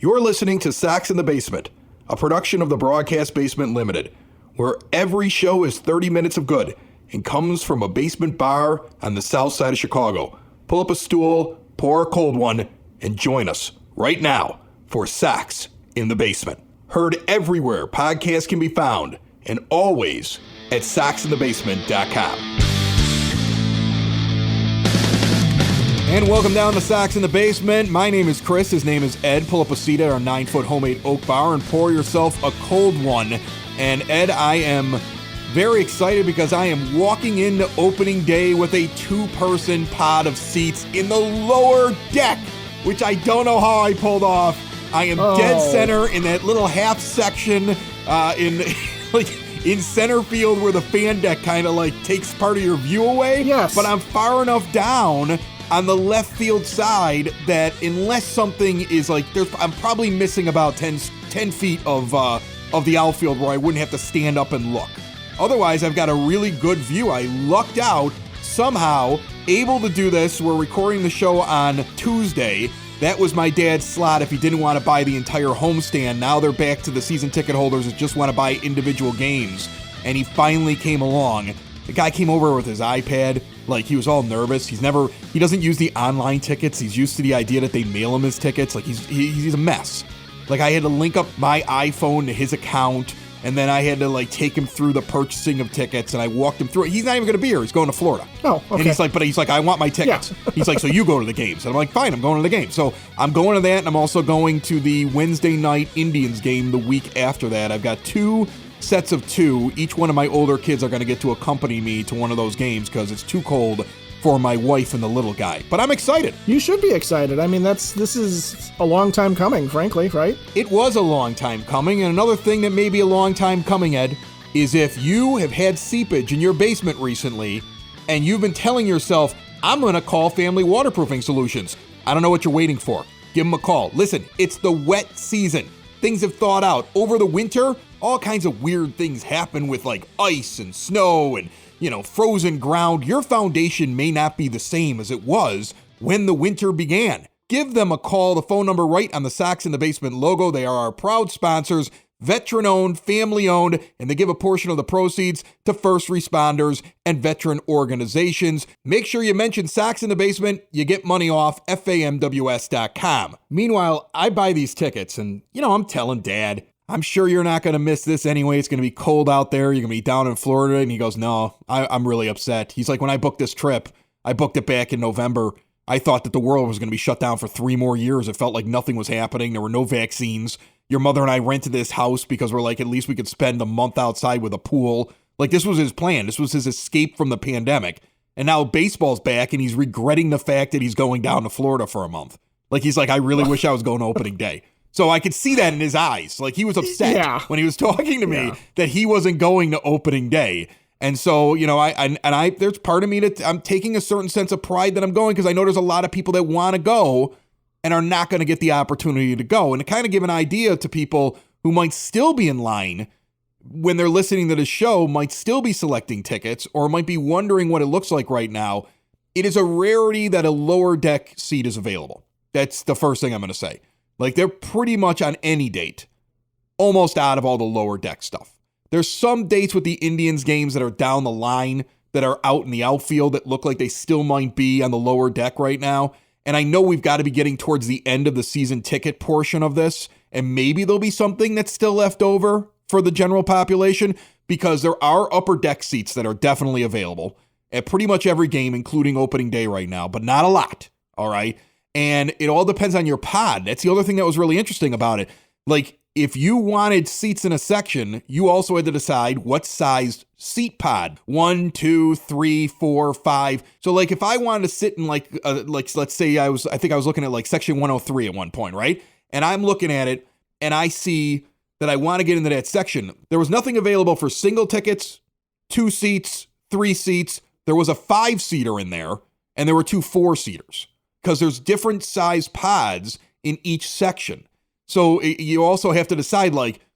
You're listening to Sox in the Basement, a production of the Broadcast Basement Limited, where every show is 30 minutes of good and comes from a basement bar on the south side of Chicago. Pull up a stool, pour a cold one, and join us right now for Sox in the Basement. Heard everywhere podcasts can be found, and always at soxinthebasement.com. And welcome down to Sox in the Basement. My name is Chris. His name is Ed. Pull up a seat at our 9-foot homemade oak bar and pour yourself a cold one. And Ed, I am very excited because I am walking into opening day with a two-person pod of seats in the lower deck, which I don't know how I pulled off. I am dead center in that little half section in center field where the fan deck kind of takes part of your view away. Yes. But I'm far enough down on the left field side that unless something is I'm probably missing about 10 feet of the outfield where I wouldn't have to stand up and look. Otherwise, I've got a really good view. I lucked out somehow, able to do this. We're recording the show on Tuesday. That was my dad's slot if he didn't want to buy the entire homestand. Now they're back to the season ticket holders that just want to buy individual games. And he finally came along. The guy came over with his iPad. He was all nervous. He doesn't use the online tickets. He's used to the idea that they mail him his tickets. He's a mess. I had to link up my iPhone to his account, and then I had to take him through the purchasing of tickets, and I walked him through it. He's not even going to be here. He's going to Florida. Oh, okay. And he's like, I want my tickets. Yeah. He's like, so you go to the games. And I'm like, fine, I'm going to the game. So I'm going to that, and I'm also going to the Wednesday night Indians game the week after that. I've got two sets of two. Each one of my older kids are going to get to accompany me to one of those games because it's too cold for my wife and the little guy. But I'm excited. You should be excited. I mean, this is a long time coming, frankly, right? It was a long time coming. And another thing that may be a long time coming, Ed, is if you have had seepage in your basement recently and you've been telling yourself, I'm going to call Family Waterproofing Solutions. I don't know what you're waiting for. Give them a call. Listen, it's the wet season. Things have thawed out. Over the winter, all kinds of weird things happen with ice and snow and, frozen ground. Your foundation may not be the same as it was when the winter began. Give them a call. The phone number right on the Sox in the Basement logo. They are our proud sponsors, veteran-owned, family-owned, and they give a portion of the proceeds to first responders and veteran organizations. Make sure you mention Sox in the Basement. You get money off famws.com. Meanwhile, I buy these tickets, and, I'm telling Dad, I'm sure you're not going to miss this anyway. It's going to be cold out there. You're going to be down in Florida. And he goes, no, I'm really upset. He's like, when I booked this trip, I booked it back in November. I thought that the world was going to be shut down for 3 more years. It felt like nothing was happening. There were no vaccines. Your mother and I rented this house because we're at least we could spend a month outside with a pool. This was his plan. This was his escape from the pandemic. And now baseball's back and he's regretting the fact that he's going down to Florida for a month. He's like, I really wish I was going to opening day. So I could see that in his eyes. He was upset when he was talking to me that he wasn't going to opening day. And so, there's part of me that I'm taking a certain sense of pride that I'm going because I know there's a lot of people that want to go and are not going to get the opportunity to go. And to kind of give an idea to people who might still be in line when they're listening to the show, might still be selecting tickets or might be wondering what it looks like right now. It is a rarity that a lower deck seat is available. That's the first thing I'm going to say. They're pretty much on any date, almost out of all the lower deck stuff. There's some dates with the Indians games that are down the line that are out in the outfield that look like they still might be on the lower deck right now. And I know we've got to be getting towards the end of the season ticket portion of this, and maybe there'll be something that's still left over for the general population because there are upper deck seats that are definitely available at pretty much every game, including opening day right now, but not a lot, all right? And it all depends on your pod. That's the other thing that was really interesting about it. If you wanted seats in a section, you also had to decide what size seat pod. 1, 2, 3, 4, 5. So if I wanted to sit in let's say I think I was looking at section 103 at one point, right? And I'm looking at it and I see that I want to get into that section. There was nothing available for single tickets, 2 seats, 3 seats. There was a 5-seater in there and there were 2 4-seaters. Because there's different size pods in each section. So you also have to decide,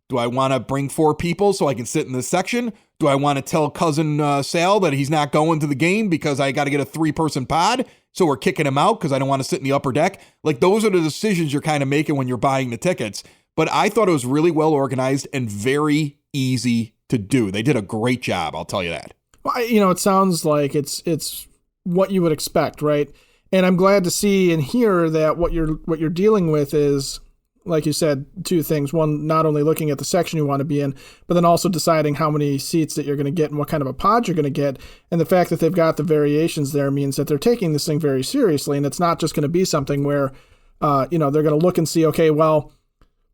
do I want to bring 4 people so I can sit in this section? Do I want to tell cousin Sal that he's not going to the game because I got to get a 3-person pod? so we're kicking him out because I don't want to sit in the upper deck. Like, those are the decisions you're kind of making when you're buying the tickets. But I thought it was really well organized and very easy to do. They did a great job, I'll tell you that. Well, it sounds like it's what you would expect, right? And I'm glad to see and hear that what you're dealing with is, like you said, two things. One, not only looking at the section you want to be in, but then also deciding how many seats that you're going to get and what kind of a pod you're going to get. And the fact that they've got the variations there means that they're taking this thing very seriously. And it's not just going to be something where, they're going to look and see, okay, well,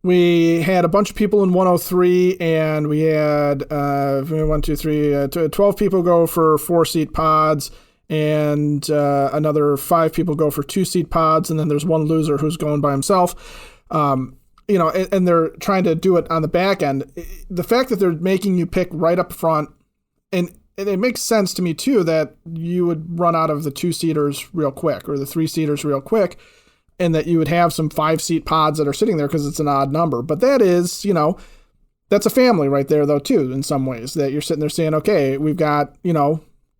we had a bunch of people in 103 and we had 12 people go for 4-seat pods and another 5 people go for 2-seat pods. And then there's one loser who's going by himself. And they're trying to do it on the back end. The fact that they're making you pick right up front, and it makes sense to me too that you would run out of the 2-seaters real quick or the 3-seaters real quick, and that you would have some 5-seat pods that are sitting there because it's an odd number. But that is, that's a family right there though too, in some ways, that you're sitting there saying, okay, we've got,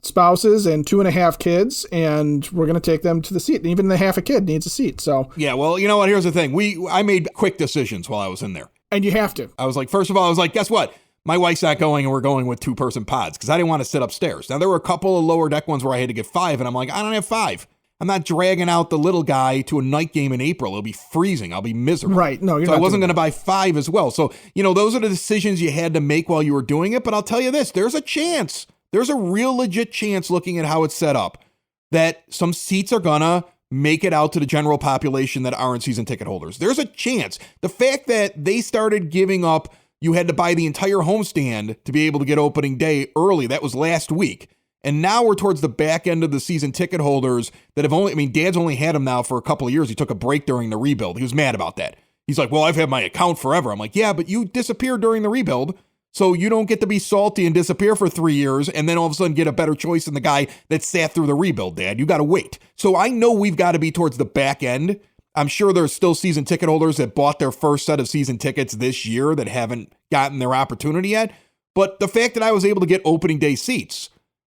spouses and 2.5 kids, and we're going to take them to the seat. And even the half a kid needs a seat. So yeah, well, you know what? Here's the thing. I made quick decisions while I was in there. And you have to. I was like, first of all, guess what? My wife's not going, and we're going with 2-person pods because I didn't want to sit upstairs. Now, there were a couple of lower deck ones where I had to get 5, and I'm like, I don't have 5. I'm not dragging out the little guy to a night game in April. It'll be freezing. I'll be miserable. Right. No, you're so not. I wasn't going to buy 5 as well. So, those are the decisions you had to make while you were doing it. But I'll tell you this, there's a chance. There's a real legit chance, looking at how it's set up, that some seats are going to make it out to the general population that aren't season ticket holders. There's a chance. The fact that they started giving up, you had to buy the entire homestand to be able to get opening day early. That was last week. And now we're towards the back end of the season ticket holders that have Dad's only had them now for a couple of years. He took a break during the rebuild. He was mad about that. He's like, well, I've had my account forever. I'm like, yeah, but you disappeared during the rebuild. So you don't get to be salty and disappear for 3 years and then all of a sudden get a better choice than the guy that sat through the rebuild, Dad. You got to wait. So I know we've got to be towards the back end. I'm sure there's still season ticket holders that bought their first set of season tickets this year that haven't gotten their opportunity yet. But the fact that I was able to get opening day seats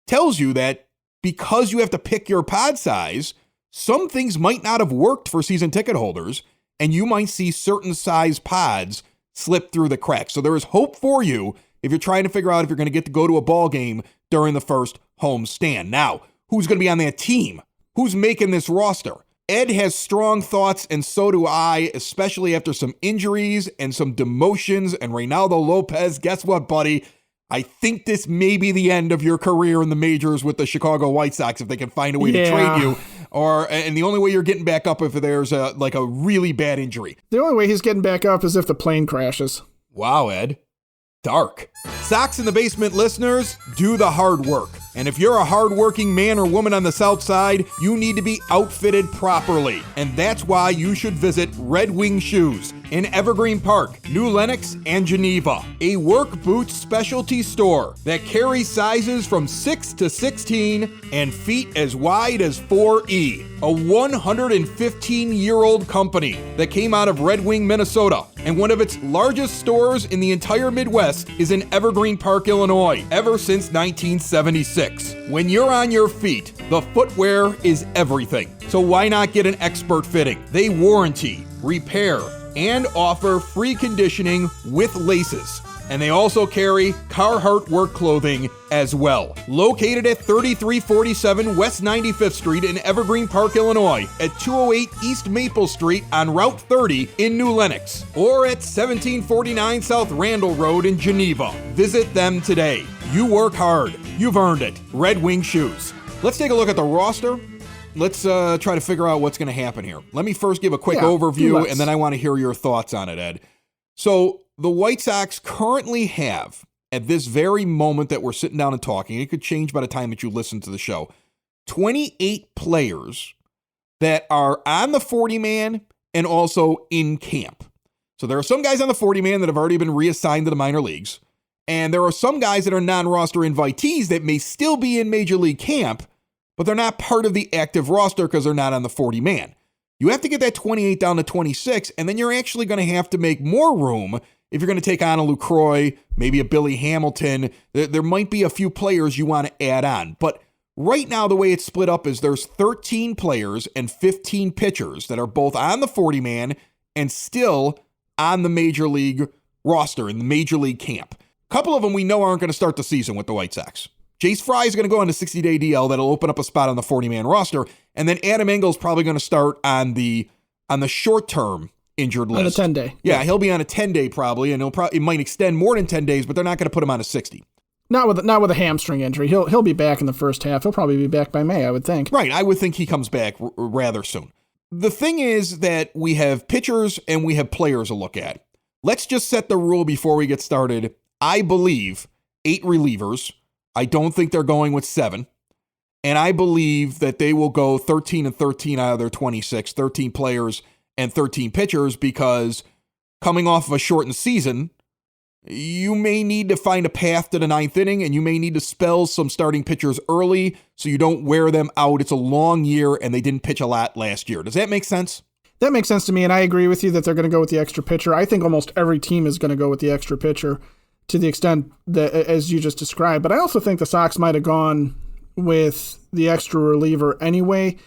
tells you that because you have to pick your pod size, some things might not have worked for season ticket holders, and you might see certain size pods slip through the cracks. So there is hope for you if you're trying to figure out if you're going to get to go to a ball game during the first home stand. Now, who's going to be on that team? Who's making this roster? Ed has strong thoughts, and so do I, especially after some injuries and some demotions and Reynaldo Lopez. Guess what, buddy? I think this may be the end of your career in the majors with the Chicago White Sox if they can find a way to trade you. And the only way you're getting back up if there's a really bad injury. The only way he's getting back up is if the plane crashes. Wow, Ed. Dark. Sox in the Basement listeners, do the hard work. And if you're a hardworking man or woman on the South Side, you need to be outfitted properly. And that's why you should visit Red Wing Shoes in Evergreen Park, New Lenox, and Geneva. A work boots specialty store that carries sizes from 6 to 16 and feet as wide as 4E. A 115-year-old company that came out of Red Wing, Minnesota. And one of its largest stores in the entire Midwest is in Evergreen Park, Illinois, ever since 1976. When you're on your feet, the footwear is everything. So why not get an expert fitting? They warranty, repair, and offer free conditioning with laces. And they also carry Carhartt work clothing as well. Located at 3347 West 95th Street in Evergreen Park, Illinois, at 208 East Maple Street on Route 30 in New Lenox, or at 1749 South Randall Road in Geneva. Visit them today. You work hard. You've earned it. Red Wing Shoes. Let's take a look at the roster. Let's try to figure out what's going to happen here. Let me first give a quick overview, and then I want to hear your thoughts on it, Ed. So the White Sox currently have, at this very moment that we're sitting down and talking, it could change by the time that you listen to the show, 28 players that are on the 40-man and also in camp. So there are some guys on the 40-man that have already been reassigned to the minor leagues, and there are some guys that are non-roster invitees that may still be in Major League camp, but they're not part of the active roster because they're not on the 40-man. You have to get that 28 down to 26, and then you're actually going to have to make more room if you're going to take on a Lucroy, maybe a Billy Hamilton. There might be a few players you want to add on. But Right now, the way it's split up is there's 13 players and 15 pitchers that are both on the 40-man and still on the major league roster in the major league camp. A couple of them we know aren't going to start the season with the White Sox. Jace Fry is going to go on a 60-day DL that'll open up a spot on the 40-man roster, and then Adam Engel is probably going to start on the short-term injured list. On a 10-day. Yeah, he'll be on a 10-day probably, and it might extend more than 10 days, but they're not going to put him on a 60. Not with a hamstring injury. He'll be back in the first half. He'll probably be back by May, I would think. Right, I would think he comes back rather soon. The thing is that we have pitchers and we have players to look at. Let's just set the rule before we get started. I believe 8 relievers. I don't think they're going with 7. And I believe that they will go 13 and 13 out of their 26, 13 players and 13 pitchers, because coming off of a shortened season, you may need to find a path to the 9th inning, and you may need to spell some starting pitchers early so you don't wear them out. It's a long year, and they didn't pitch a lot last year. Does that make sense? That makes sense to me, and I agree with you that they're going to go with the extra pitcher. I think almost every team is going to go with the extra pitcher to the extent that, as you just described. But I also think the Sox might have gone with the extra reliever anyway,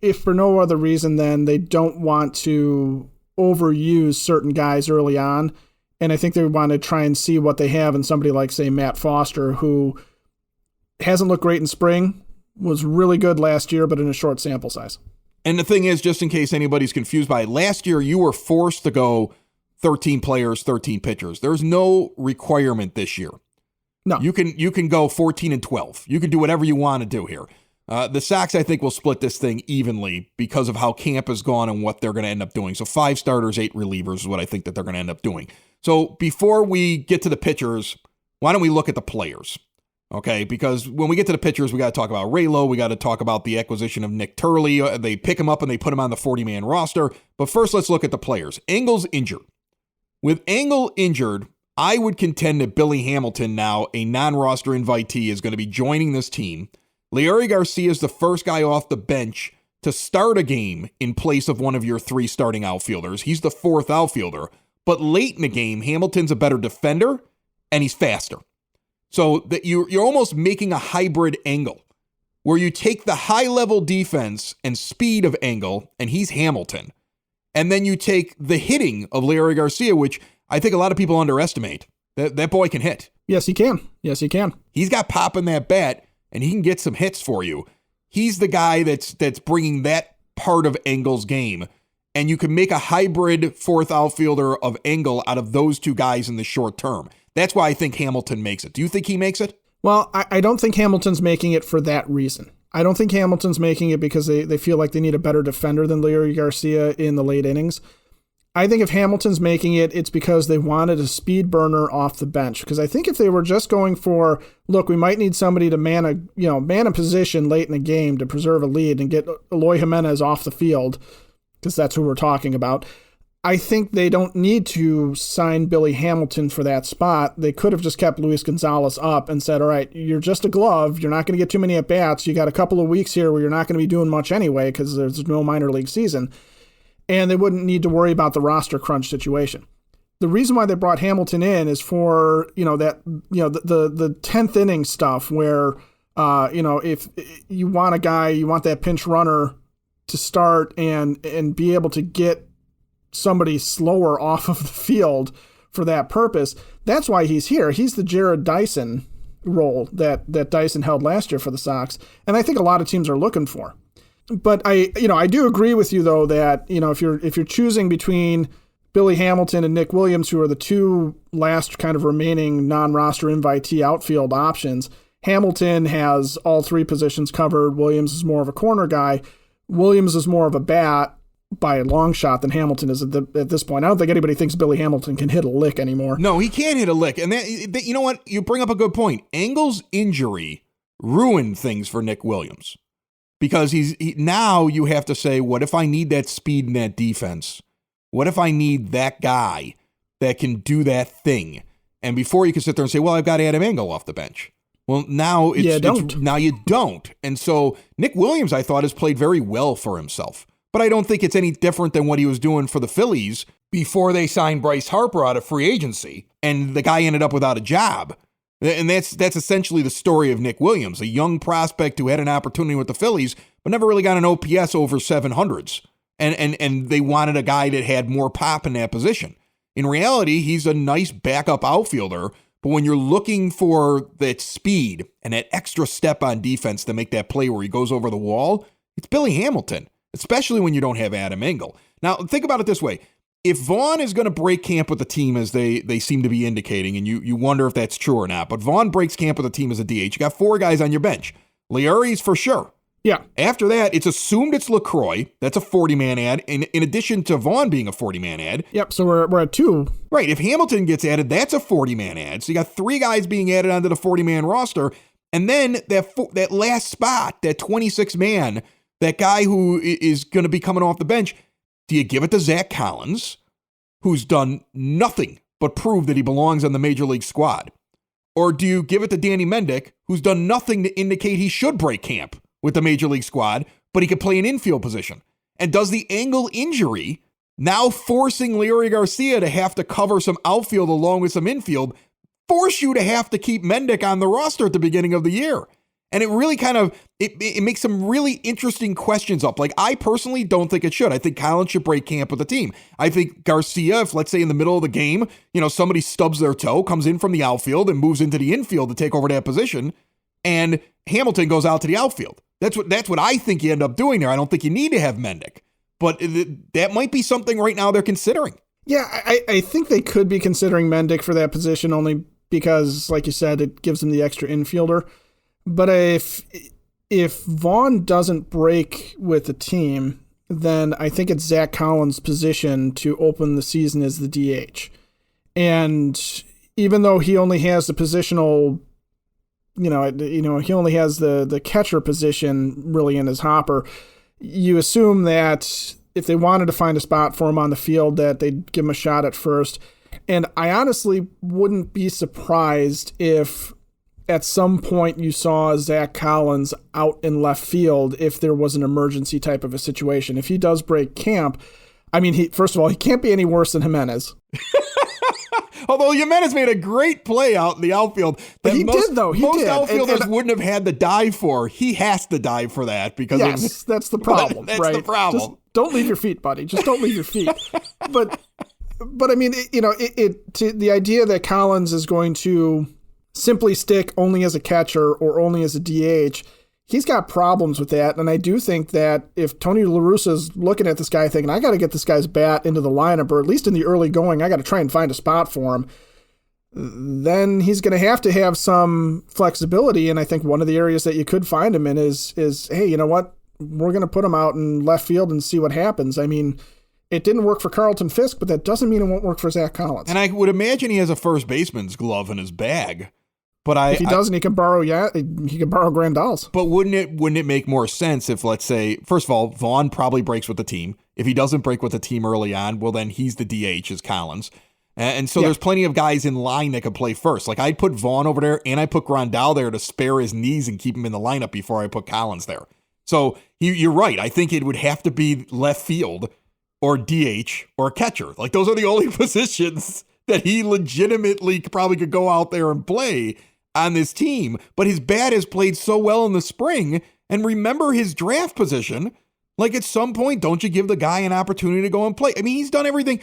if for no other reason than they don't want to overuse certain guys early on. And I think they want to try and see what they have in somebody like, say, Matt Foster, who hasn't looked great in spring, was really good last year, but in a short sample size. And the thing is, just in case anybody's confused by it, last year you were forced to go 13 players, 13 pitchers. There's no requirement this year. No. You can go 14 and 12. You can do whatever you want to do here. The Sox, I think, will split this thing evenly because of how camp has gone and what they're going to end up doing. So 5 starters, 8 relievers is what I think that they're going to end up doing. So before we get to the pitchers, why don't we look at the players? Okay, because when we get to the pitchers, we got to talk about Reynaldo. We got to talk about the acquisition of Nik Turley. They pick him up and they put him on the 40-man roster. But first, let's look at the players. Engel's injured. With Engel injured, I would contend that Billy Hamilton, now a non-roster invitee, is going to be joining this team. Leury Garcia is the first guy off the bench to start a game in place of one of your 3 starting outfielders. He's the 4th outfielder. But late in the game, Hamilton's a better defender, and he's faster. So that you're almost making a hybrid Engel, where you take the high-level defense and speed of Engel, and he's Hamilton, and then you take the hitting of Leury Garcia, which I think a lot of people underestimate. That boy can hit. Yes, he can. Yes, he can. He's got pop in that bat, and he can get some hits for you. He's the guy that's bringing that part of Engel's game. And you can make a hybrid 4th outfielder of Engel out of those 2 guys in the short term. That's why I think Hamilton makes it. Do you think he makes it? Well, I don't think Hamilton's making it for that reason. I don't think Hamilton's making it because they feel like they need a better defender than Leury Garcia in the late innings. I think if Hamilton's making it, it's because they wanted a speed burner off the bench. Because I think if they were just going for, look, we might need somebody to man a position late in the game to preserve a lead and get Eloy Jimenez off the field, because that's who we're talking about. I think they don't need to sign Billy Hamilton for that spot. They could have just kept Luis Gonzalez up and said, all right, you're just a glove. You're not going to get too many at-bats. You got a couple of weeks here where you're not going to be doing much anyway because there's no minor league season. And they wouldn't need to worry about the roster crunch situation. The reason why they brought Hamilton in is for, the 10th inning stuff where, if you want a guy, you want that pinch runner to start and be able to get somebody slower off of the field for that purpose. That's why he's here. He's the Jared Dyson role that Dyson held last year for the Sox, and I think a lot of teams are looking for. But I do agree with you though that if you're choosing between Billy Hamilton and Nick Williams, who are the 2 last kind of remaining non-roster invitee outfield options, Hamilton has all 3 positions covered. Williams is more of a corner guy. Williams is more of a bat by a long shot than Hamilton is at this point. I don't think anybody thinks Billy Hamilton can hit a lick anymore. No, he can't hit a lick. And that, you know what? You bring up a good point. Engel's injury ruined things for Nick Williams because now you have to say, what if I need that speed in that defense? What if I need that guy that can do that thing? And before you can sit there and say, well, I've got Adam Engel off the bench. Well, now now you don't. And so Nick Williams, I thought, has played very well for himself. But I don't think it's any different than what he was doing for the Phillies before they signed Bryce Harper out of free agency, and the guy ended up without a job. And that's essentially the story of Nick Williams, a young prospect who had an opportunity with the Phillies, but never really got an OPS over 700s. And they wanted a guy that had more pop in that position. In reality, he's a nice backup outfielder, but when you're looking for that speed and that extra step on defense to make that play where he goes over the wall, it's Billy Hamilton, especially when you don't have Adam Engel. Now, think about it this way. If Vaughn is going to break camp with the team, as they seem to be indicating, and you wonder if that's true or not, but Vaughn breaks camp with the team as a DH, you got 4 guys on your bench. Leuri's for sure. Yeah. After that, it's assumed it's LaCroix. That's a 40-man ad, in addition to Vaughn being a 40-man ad. Yep, so we're at 2. Right, if Hamilton gets added, that's a 40-man ad. So you got 3 guys being added onto the 40-man roster, and then that last spot, that 26-man, that guy who is going to be coming off the bench, do you give it to Zach Collins, who's done nothing but prove that he belongs on the major league squad? Or do you give it to Danny Mendick, who's done nothing to indicate he should break camp with the major league squad, but he could play an infield position? And does the Engel injury, now forcing Leury Garcia to have to cover some outfield along with some infield, force you to have to keep Mendick on the roster at the beginning of the year? And it really kind of, it makes some really interesting questions up. Like, I personally don't think it should. I think Collins should break camp with the team. I think Garcia, if let's say in the middle of the game, somebody stubs their toe, comes in from the outfield and moves into the infield to take over that position, and Hamilton goes out to the outfield. That's what I think you end up doing there. I don't think you need to have Mendick, but that might be something right now they're considering. Yeah, I think they could be considering Mendick for that position only because, like you said, it gives them the extra infielder. But if Vaughn doesn't break with the team, then I think it's Zach Collins' position to open the season as the DH. And even though he only has the positional, he only has the catcher position really in his hopper, you assume that if they wanted to find a spot for him on the field, that they'd give him a shot at first. And I honestly wouldn't be surprised if at some point you saw Zach Collins out in left field if there was an emergency type of a situation. If he does break camp, I mean, first of all, he can't be any worse than Jimenez. Although Jimenez made a great play out in the outfield. But he did, though. Most outfielders wouldn't have had to dive for. He has to dive for that because that's the problem. That's right? the problem. Just don't leave your feet, buddy. Just don't leave your feet. But I mean, the idea that Collins is going to simply stick only as a catcher or only as a DH, he's got problems with that. And I do think that if Tony La Russa is looking at this guy thinking, I got to get this guy's bat into the lineup, or at least in the early going, I got to try and find a spot for him, then he's going to have some flexibility. And I think one of the areas that you could find him in is hey, you know what? We're going to put him out in left field and see what happens. I mean, it didn't work for Carlton Fisk, but that doesn't mean it won't work for Zach Collins. And I would imagine he has a first baseman's glove in his bag. But if he doesn't, he can borrow Grandal's. But wouldn't it make more sense if, let's say, first of all, Vaughn probably breaks with the team. If he doesn't break with the team early on, well, then he's the DH as Collins. And so there's plenty of guys in line that could play first. Like, I'd put Vaughn over there, and I put Grandal there to spare his knees and keep him in the lineup before I put Collins there. So you're right. I think it would have to be left field or DH or catcher. Like, those are the only positions that he legitimately probably could go out there and play on this team. But his bat has played so well in the spring, and remember his draft position. Like, at some point, don't you give the guy an opportunity to go and play? I mean, he's done everything.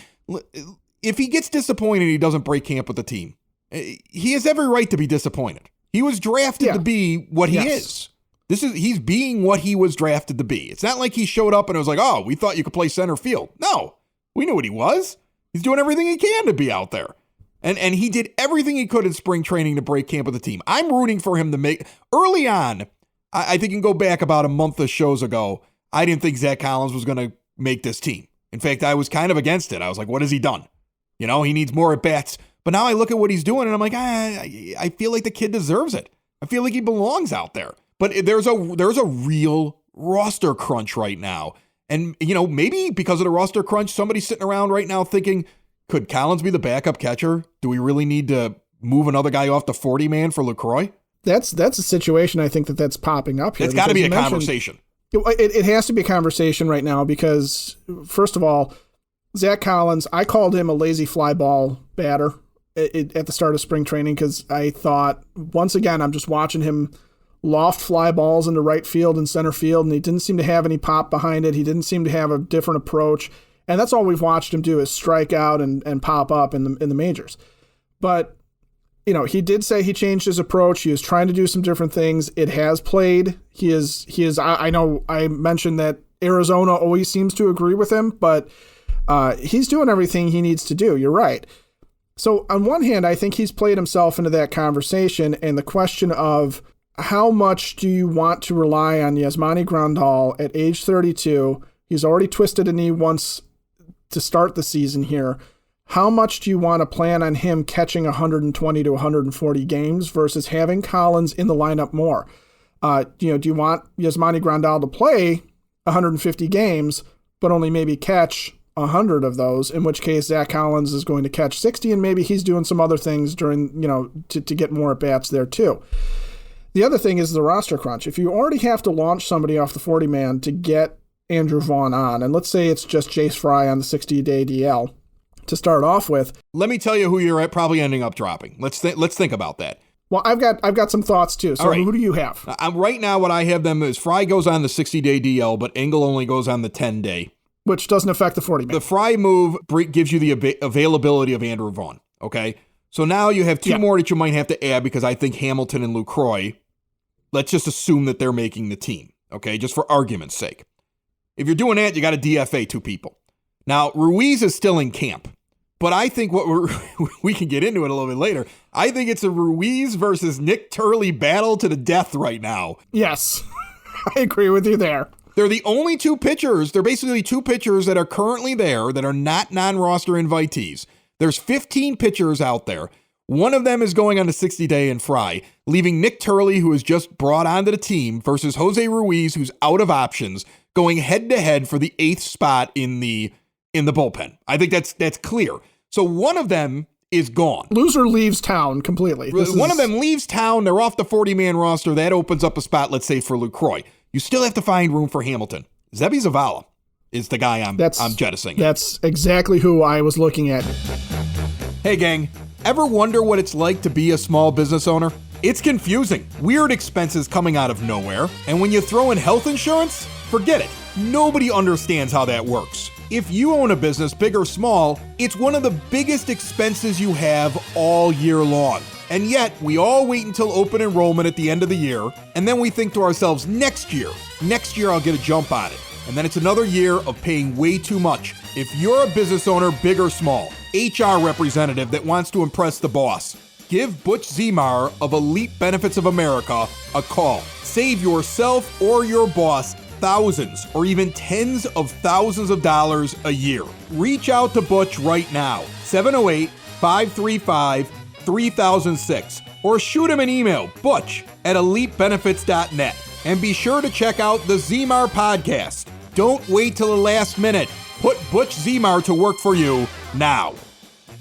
If he gets disappointed, he doesn't break camp with the team. He has every right to be disappointed. He was drafted to be what he is. He's being what he was drafted to be. It's not like he showed up and it was like, oh, we thought you could play center field. No, we knew what he was. He's doing everything he can to be out there. And he did everything he could in spring training to break camp with the team. I'm rooting for him to make early on. I think you can go back about a month of shows ago. I didn't think Zach Collins was going to make this team. In fact, I was kind of against it. I was like, what has he done? He needs more at bats. But now I look at what he's doing and I'm like, I feel like the kid deserves it. I feel like he belongs out there. But there's a real roster crunch right now. And, maybe because of the roster crunch, somebody's sitting around right now thinking, could Collins be the backup catcher? Do we really need to move another guy off the 40-man for LaCroix? That's a situation I think that's popping up here. It's got to be a conversation. It has to be a conversation right now because, first of all, Zach Collins, I called him a lazy fly ball batter at the start of spring training because I thought, once again, I'm just watching him loft fly balls into right field and center field, and he didn't seem to have any pop behind it. He didn't seem to have a different approach, and that's all we've watched him do is strike out and pop up in the majors. But he did say he changed his approach. He was trying to do some different things. It has played. He is. I know I mentioned that Arizona always seems to agree with him, but he's doing everything he needs to do. You're right. So on one hand, I think he's played himself into that conversation, and the question of how much do you want to rely on Yasmani Grandal at age 32? He's already twisted a knee once to start the season here. How much do you want to plan on him catching 120 to 140 games versus having Collins in the lineup more? Do you want Yasmani Grandal to play 150 games, but only maybe catch 100 of those, in which case Zach Collins is going to catch 60, and maybe he's doing some other things during, to get more at-bats there too. The other thing is the roster crunch. If you already have to launch somebody off the 40-man to get Andrew Vaughn on, and let's say it's just Jace Fry on the 60-day DL to start off with. Let me tell you who you're probably ending up dropping. Let's think about that. Well, I've got some thoughts too. So Who do you have? Right now, what I have them is Fry goes on the 60-day DL, but Engel only goes on the 10-day. Which doesn't affect the 40-man. The Fry move gives you the availability of Andrew Vaughn, okay? So now you have two more that you might have to add because I think Hamilton and Lucroy, let's just assume that they're making the team, okay, just for argument's sake. If you're doing that, you got to DFA two people. Now, Ruiz is still in camp, but I think we can get into it a little bit later. I think it's a Ruiz versus Nik Turley battle to the death right now. Yes, I agree with you there. They're the only two pitchers. They're basically two pitchers that are currently there that are not non-roster invitees. There's 15 pitchers out there. One of them is going on the 60-day in Fry, leaving Nik Turley, who is just brought onto the team, versus Jose Ruiz, who's out of options, going head-to-head for the 8th spot in the bullpen. I think that's clear. So one of them is gone. Loser leaves town completely. One of them leaves town. They're off the 40-man roster. That opens up a spot, let's say, for Lucroy. You still have to find room for Hamilton. Zebby Zavala is the guy I'm jettisoning. That's exactly who I was looking at. Hey, gang. Ever wonder what it's like to be a small business owner? It's confusing. Weird expenses coming out of nowhere. And when you throw in health insurance, forget it. Nobody understands how that works. If you own a business, big or small, it's one of the biggest expenses you have all year long. And yet, we all wait until open enrollment at the end of the year, and then we think to ourselves, next year I'll get a jump on it. And then it's another year of paying way too much. If you're a business owner, big or small, HR representative that wants to impress the boss, give Butch Zemar of Elite Benefits of America a call. Save yourself or your boss thousands or even tens of thousands of dollars a year. Reach out to Butch right now, 708-535-3006, or shoot him an email, butch@elitebenefits.net. And be sure to check out the Zemar podcast. Don't wait till the last minute. Put Butch Zemar to work for you now.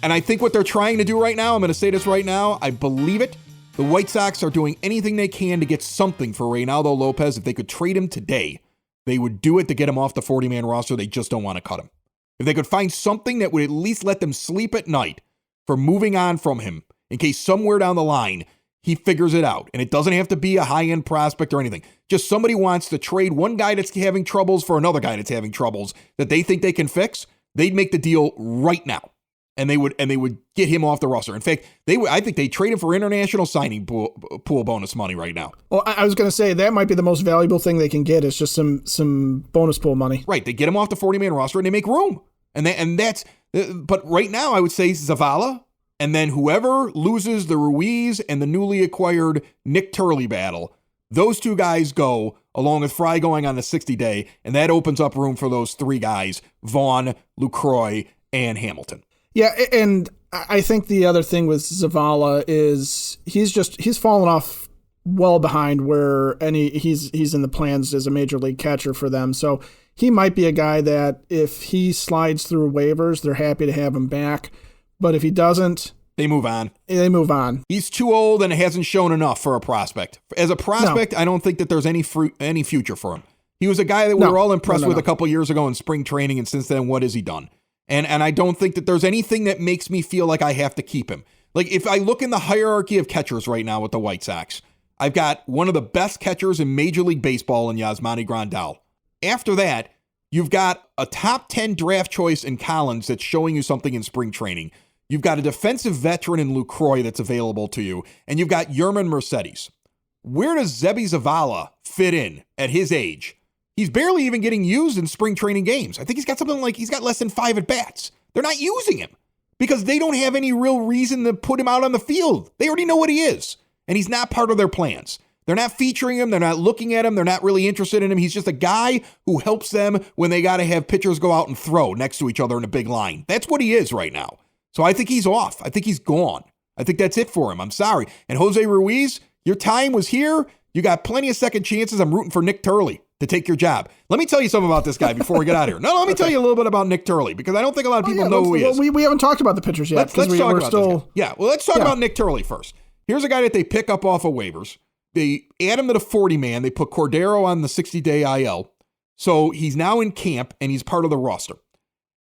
And I think what they're trying to do right now, I'm going to say this right now, I believe it, the White Sox are doing anything they can to get something for Reynaldo Lopez. If they could trade him today, they would do it to get him off the 40-man roster. They just don't want to cut him. If they could find something that would at least let them sleep at night for moving on from him, in case somewhere down the line he figures it out. And it doesn't have to be a high-end prospect or anything. Just somebody wants to trade one guy that's having troubles for another guy that's having troubles that they think they can fix. They'd make the deal right now. And they would get him off the roster. In fact, I think they trade him for international signing pool bonus money right now. Well, I was going to say that might be the most valuable thing they can get is just some bonus pool money. Right. They get him off the 40-man roster and they make room. But right now I would say Zavala, and then whoever loses the Ruiz and the newly acquired Nik Turley battle, those two guys go along with Fry going on the 60-day, and that opens up room for those three guys, Vaughn, Lucroy, and Hamilton. Yeah, and I think the other thing with Zavala is he's fallen off well behind where he's in the plans as a major league catcher for them. So he might be a guy that if he slides through waivers, they're happy to have him back. But if he doesn't, they move on. He's too old and hasn't shown enough for a prospect. As a prospect, no. I don't think that there's any future for him. He was a guy that we were all impressed with a couple years ago in spring training, and since then, what has he done? And I don't think that there's anything that makes me feel like I have to keep him. Like, if I look in the hierarchy of catchers right now with the White Sox, I've got one of the best catchers in Major League Baseball in Yasmani Grandal. After that, you've got a top 10 draft choice in Collins that's showing you something in spring training. You've got a defensive veteran in Lucroy that's available to you. And you've got Yerman Mercedes. Where does Zebby Zavala fit in at his age? He's barely even getting used in spring training games. I think he's got something like he's got less than 5 at-bats. They're not using him because they don't have any real reason to put him out on the field. They already know what he is, and he's not part of their plans. They're not featuring him. They're not looking at him. They're not really interested in him. He's just a guy who helps them when they got to have pitchers go out and throw next to each other in a big line. That's what he is right now. So I think he's off. I think he's gone. I think that's it for him. I'm sorry. And Jose Ruiz, your time was here. You got plenty of second chances. I'm rooting for Nik Turley to take your job. Let me tell you something about this guy before we get out of here. No, let me tell you a little bit about Nik Turley because I don't think a lot of people know who he is. We haven't talked about the pitchers yet. Let's talk about this guy. Yeah, well, let's talk about Nik Turley first. Here's a guy that they pick up off of waivers. They add him to the 40-man. They put Cordero on the 60-day IL. So he's now in camp, and he's part of the roster.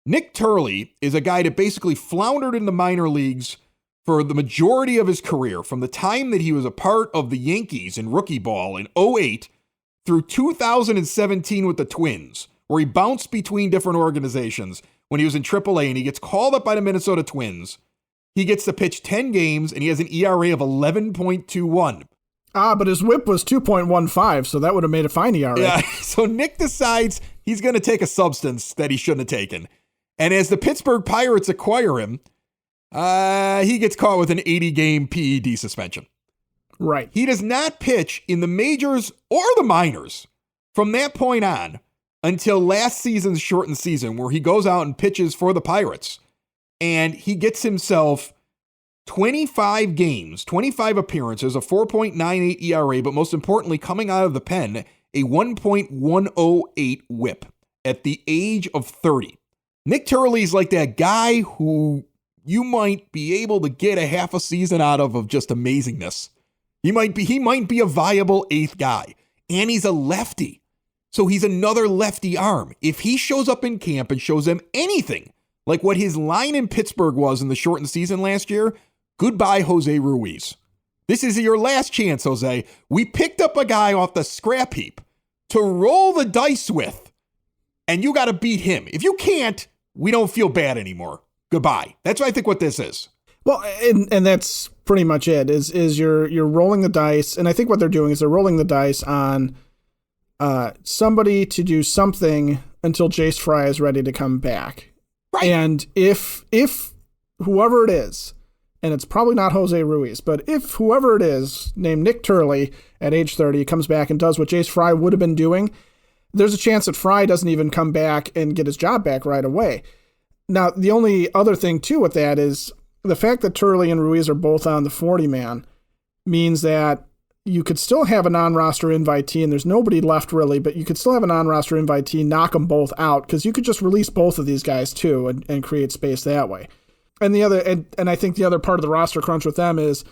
Nik Turley is a guy that basically floundered in the minor leagues for the majority of his career, from the time that he was a part of the Yankees in rookie ball in 2008 through 2017 with the Twins, where he bounced between different organizations when he was in AAA, and he gets called up by the Minnesota Twins. He gets to pitch 10 games, and he has an ERA of 11.21. But his whip was 2.15, so that would have made a fine ERA. Yeah, so Nick decides he's going to take a substance that he shouldn't have taken. And as the Pittsburgh Pirates acquire him, he gets caught with an 80-game PED suspension. Right. He does not pitch in the majors or the minors from that point on until last season's shortened season, where he goes out and pitches for the Pirates. And he gets himself 25 games, 25 appearances, a 4.98 ERA, but most importantly, coming out of the pen, a 1.108 whip at the age of 30. Nik Turley's like that guy who you might be able to get a half a season out of just amazingness. He might be a viable eighth guy, and he's a lefty. So he's another lefty arm. If he shows up in camp and shows them anything like what his line in Pittsburgh was in the shortened season last year, goodbye, Jose Ruiz. This is your last chance, Jose. We picked up a guy off the scrap heap to roll the dice with, and you got to beat him. If you can't, we don't feel bad anymore. Goodbye. That's what I think what this is. Well, and that's pretty much it, is you're rolling the dice, and I think what they're doing is they're rolling the dice on somebody to do something until Jace Fry is ready to come back. Right. And if whoever it is, and it's probably not Jose Ruiz, but if whoever it is named Nik Turley at age 30 comes back and does what Jace Fry would have been doing, there's a chance that Fry doesn't even come back and get his job back right away. Now, the only other thing, too, with that is the fact that Turley and Ruiz are both on the 40-man means that you could still have a non-roster invitee, and there's nobody left really, but you could still have a non-roster invitee, knock them both out, because you could just release both of these guys, too, and create space that way. And and I think the other part of the roster crunch with them is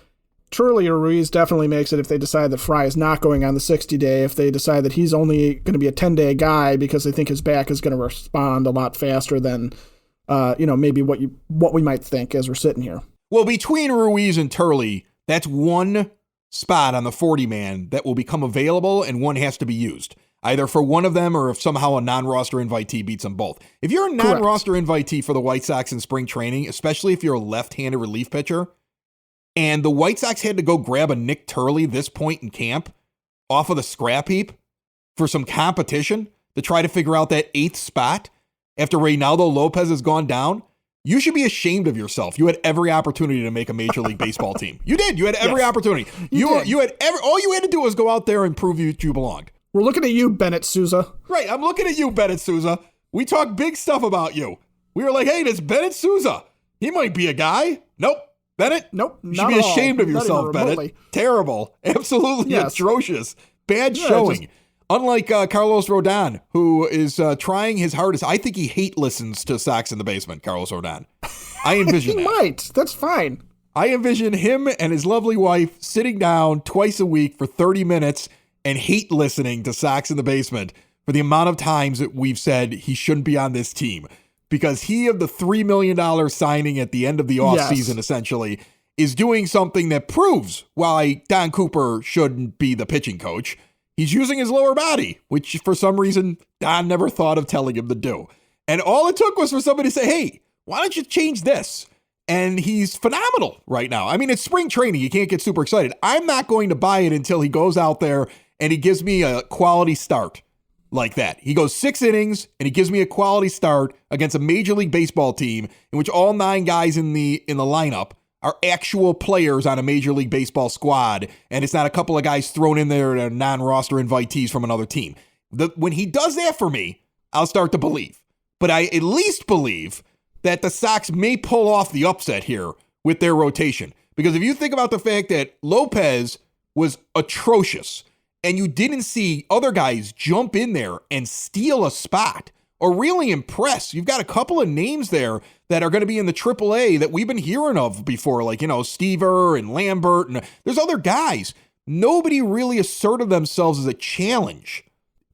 Turley or Ruiz definitely makes it if they decide that Fry is not going on the 60-day, if they decide that he's only going to be a 10-day guy because they think his back is going to respond a lot faster than maybe what we might think as we're sitting here. Well, between Ruiz and Turley, that's one spot on the 40-man that will become available, and one has to be used, either for one of them or if somehow a non-roster invitee beats them both. If you're a non-roster invitee for the White Sox in spring training, especially if you're a left-handed relief pitcher, and the White Sox had to go grab a Nik Turley this point in camp off of the scrap heap for some competition to try to figure out that eighth spot after Reynaldo Lopez has gone down, you should be ashamed of yourself. You had every opportunity to make a Major League Baseball team. You did. You had every opportunity. You had all you had to do was go out there and prove you belonged. We're looking at you, Bennett Sousa. Right. I'm looking at you, Bennett Sousa. We talk big stuff about you. We were like, hey, this Bennett Sousa. He might be a guy. Nope. Bennett? Nope. You should be ashamed of yourself, Bennett. Terrible. Absolutely atrocious. Bad showing. Unlike Carlos Rodon, who is trying his hardest. I think he hate listens to Sox in the Basement, Carlos Rodon. I envision he might. That's fine. I envision him and his lovely wife sitting down twice a week for 30 minutes and hate listening to Sox in the Basement for the amount of times that we've said he shouldn't be on this team. Because he of the $3 million signing at the end of the offseason, essentially, is doing something that proves why Don Cooper shouldn't be the pitching coach. He's using his lower body, which for some reason Don never thought of telling him to do. And all it took was for somebody to say, hey, why don't you change this? And he's phenomenal right now. I mean, it's spring training. You can't get super excited. I'm not going to buy it until he goes out there and he gives me a quality start like that. He goes 6 innings and he gives me a quality start against a Major League Baseball team in which all 9 guys in the lineup are actual players on a Major League Baseball squad, and it's not a couple of guys thrown in there that are non-roster invitees from another team. When he does that for me, I'll start to believe. But I at least believe that the Sox may pull off the upset here with their rotation. Because if you think about the fact that Lopez was atrocious, and you didn't see other guys jump in there and steal a spot or really impress. You've got a couple of names there that are going to be in the AAA that we've been hearing of before, like, Stever and Lambert, and there's other guys. Nobody really asserted themselves as a challenge,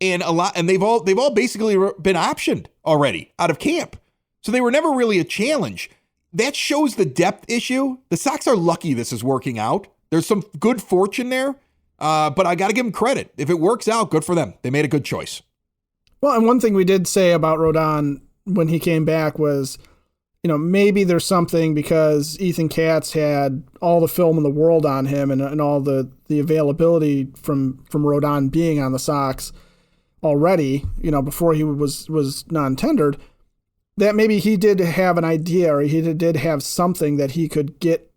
and they've all basically been optioned already out of camp. So they were never really a challenge. That shows the depth issue. The Sox are lucky this is working out. There's some good fortune there, but I got to give them credit. If it works out, good for them. They made a good choice. Well, and one thing we did say about Rodon when he came back was, maybe there's something because Ethan Katz had all the film in the world on him and all the availability from Rodon being on the Sox already, before he was non-tendered, that maybe he did have an idea or he did have something that he could get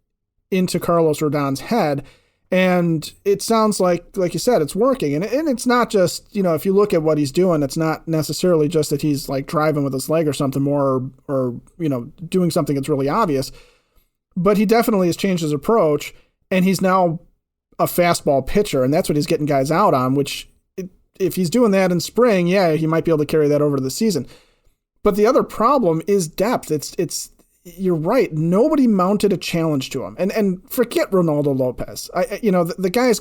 into Carlos Rodon's head. And it sounds like you said, it's working. And it's not just, if you look at what he's doing, it's not necessarily just that he's like driving with his leg or something more or doing something that's really obvious. But he definitely has changed his approach, and he's now a fastball pitcher. And that's what he's getting guys out on, which if he's doing that in spring, yeah, he might be able to carry that over to the season. But the other problem is depth. It's you're right. Nobody mounted a challenge to him, and forget Reynaldo Lopez. The guy's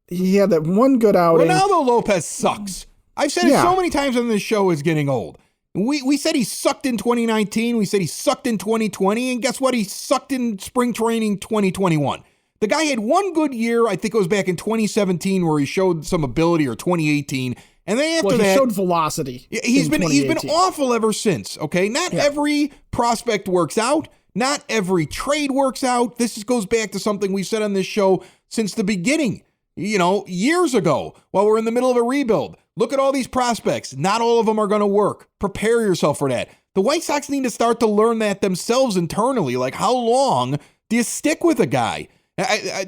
he had that one good outing. Reynaldo Lopez sucks. I've said it so many times on this show. Is getting old. We said he sucked in 2019. We said he sucked in 2020, and guess what? He sucked in spring training 2021. The guy had one good year. I think it was back in 2017 where he showed some ability, or 2018. And then after that, he showed velocity. He's been awful ever since. Okay, not every prospect works out. Not every trade works out. This goes back to something we've said on this show since the beginning. Years ago, while we're in the middle of a rebuild. Look at all these prospects. Not all of them are going to work. Prepare yourself for that. The White Sox need to start to learn that themselves internally. Like, how long do you stick with a guy?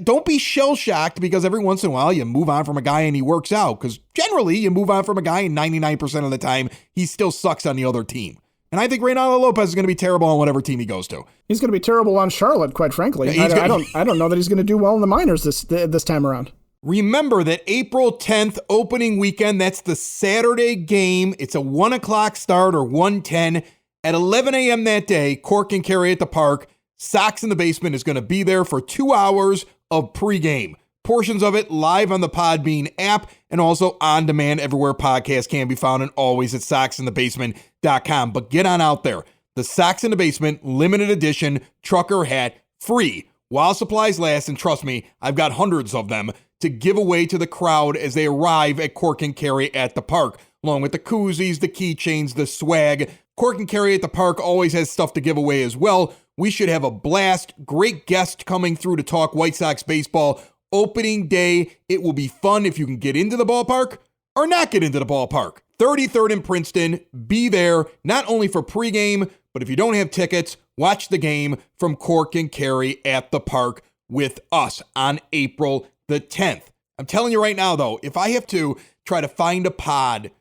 Don't be shell-shocked because every once in a while you move on from a guy and he works out, because generally you move on from a guy and 99% of the time he still sucks on the other team. And I think Reynaldo Lopez is going to be terrible on whatever team he goes to. He's going to be terrible on Charlotte, quite frankly. I don't know that he's going to do well in the minors this time around. Remember that April 10th opening weekend, that's the Saturday game. It's a 1 o'clock start, or 1:10. At 11 a.m. that day, Cork and Kerry at the Park. Sox in the Basement is going to be there for 2 hours of pregame. Portions of it live on the Podbean app and also on demand everywhere podcasts can be found, and always at soxinthebasement.com. But get on out there. The Sox in the Basement limited edition trucker hat, free while supplies last. And trust me, I've got hundreds of them to give away to the crowd as they arrive at Cork and Kerry at the Park, along with the koozies, the keychains, the swag. Cork and Kerry at the Park always has stuff to give away as well. We should have a blast. Great guest coming through to talk White Sox baseball. Opening day, it will be fun if you can get into the ballpark or not get into the ballpark. 33rd in Princeton. Be there, not only for pregame, but if you don't have tickets, watch the game from Cork and Kerry at the Park with us on April the 10th. I'm telling you right now, though, if I have to try to find a pod,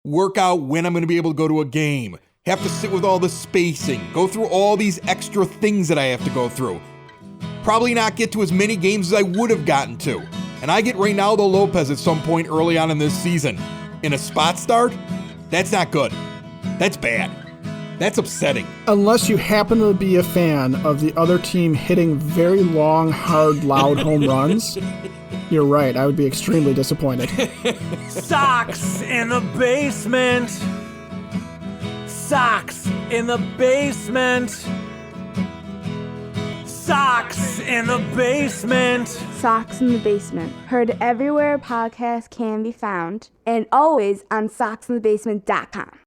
work out when I'm going to be able to go to a game, have to sit with all the spacing, go through all these extra things that I have to go through, probably not get to as many games as I would have gotten to, and I get Reynaldo Lopez at some point early on in this season in a spot start, that's not good. That's bad. That's upsetting. Unless you happen to be a fan of the other team hitting very long, hard, loud home runs, you're right. I would be extremely disappointed. Sox in the basement. Sox in the basement. Sox Socks in the basement. Socks in the Basement. Heard everywhere podcasts can be found, and always on socksinthebasement.com.